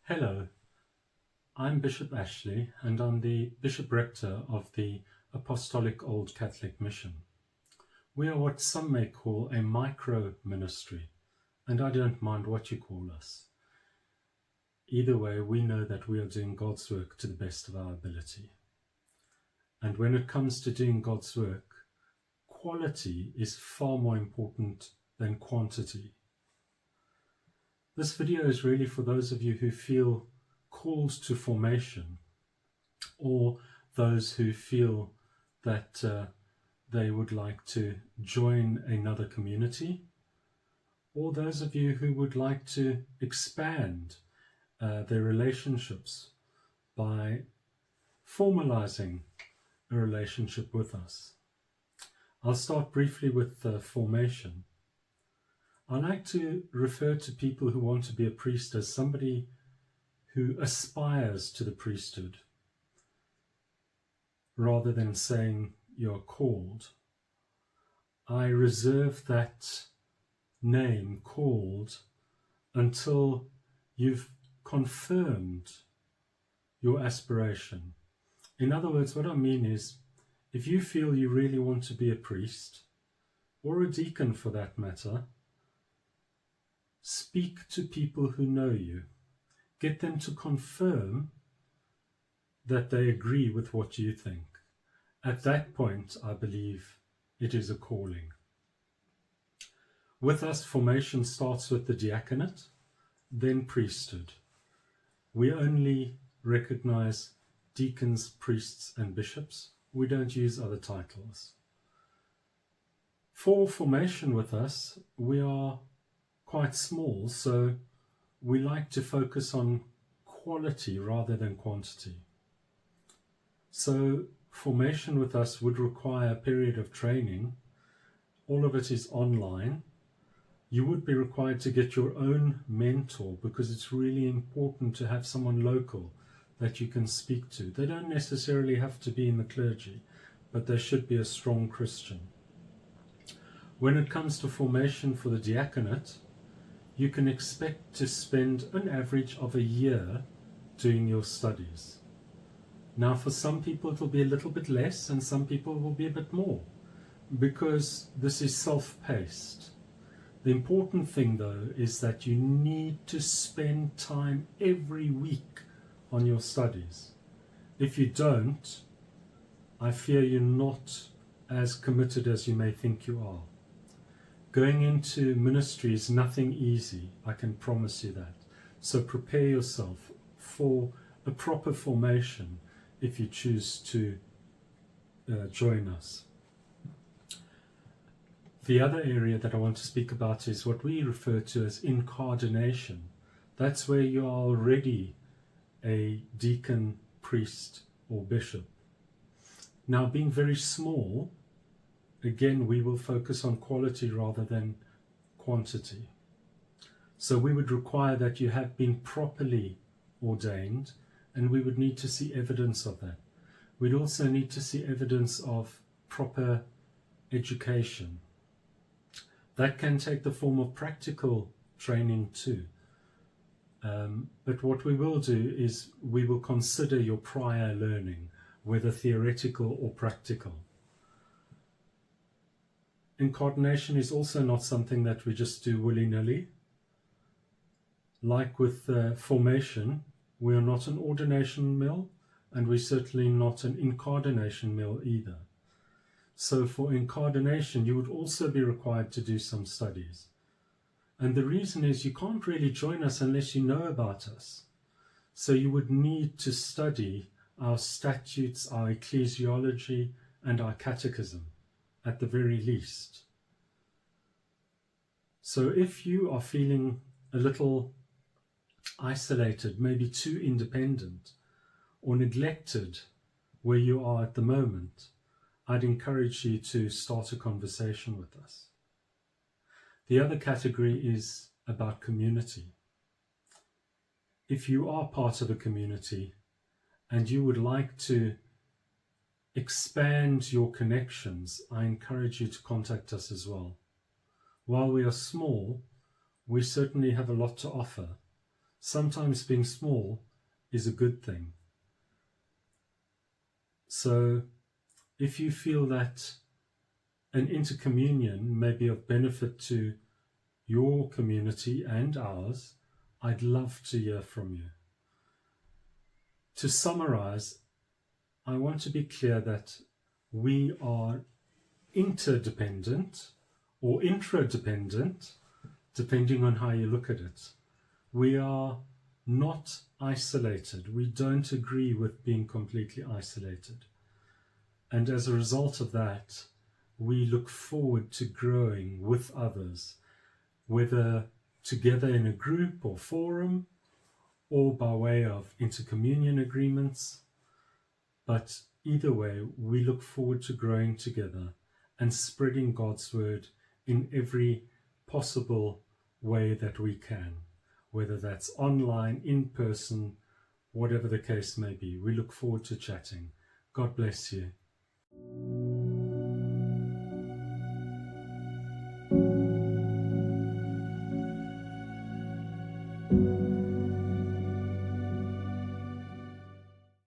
Hello, I'm Bishop Ashley and I'm the Bishop Rector of the Apostolic Old Catholic Mission. We are what some may call a micro-ministry, and I don't mind what you call us. Either way, we know that we are doing God's work to the best of our ability. And when it comes to doing God's work, quality is far more important than quantity. This video is really for those of you who feel called to formation, or those who feel that they would like to join another community, or those of you who would like to expand their relationships by formalizing a relationship with us. I'll start briefly with formation. I like to refer to people who want to be a priest as somebody who aspires to the priesthood, rather than saying you're called. I reserve that name, called, until you've confirmed your aspiration. In other words, what I mean is, if you feel you really want to be a priest, or a deacon for that matter, speak to people who know you. Get them to confirm that they agree with what you think. At that point, I believe it is a calling. With us, formation starts with the diaconate, then priesthood. We only recognize deacons, priests, and bishops. We don't use other titles. For formation with us, we are quite small, so we like to focus on quality rather than quantity. So formation with us would require a period of training. All of it is online. You would be required to get your own mentor, because it's really important to have someone local that you can speak to. They don't necessarily have to be in the clergy, but they should be a strong Christian. When it comes to formation for the diaconate, you can expect to spend an average of a year doing your studies. Now, for some people it will be a little bit less, and some people will be a bit more, because this is self-paced. The important thing, though, is that you need to spend time every week on your studies. If you don't, I fear you're not as committed as you may think you are. Going into ministry is nothing easy, I can promise you that. So prepare yourself for a proper formation if you choose to join us. The other area that I want to speak about is what we refer to as incardination. That's where you are already a deacon, priest, or bishop. Now, being very small, again, we will focus on quality rather than quantity. So we would require that you have been properly ordained, and we would need to see evidence of that. We'd also need to see evidence of proper education. That can take the form of practical training too. But what we will do is we will consider your prior learning, whether theoretical or practical. Incardination is also not something that we just do willy-nilly. Like with formation, we are not an ordination mill, and we're certainly not an incardination mill either. So for incardination, you would also be required to do some studies. And the reason is you can't really join us unless you know about us. So you would need to study our statutes, our ecclesiology, and our catechism, at the very least. So if you are feeling a little isolated, maybe too independent, or neglected where you are at the moment, I'd encourage you to start a conversation with us. The other category is about community. If you are part of a community and you would like to expand your connections, I encourage you to contact us as well. While we are small, we certainly have a lot to offer. Sometimes being small is a good thing. So if you feel that an intercommunion may be of benefit to your community and ours, I'd love to hear from you. To summarize, I want to be clear that we are interdependent or intradependent, depending on how you look at it. We are not isolated. We don't agree with being completely isolated. And as a result of that, we look forward to growing with others, whether together in a group or forum, or by way of intercommunion agreements. But either way, we look forward to growing together and spreading God's word in every possible way that we can, whether that's online, in person, whatever the case may be. We look forward to chatting. God bless you.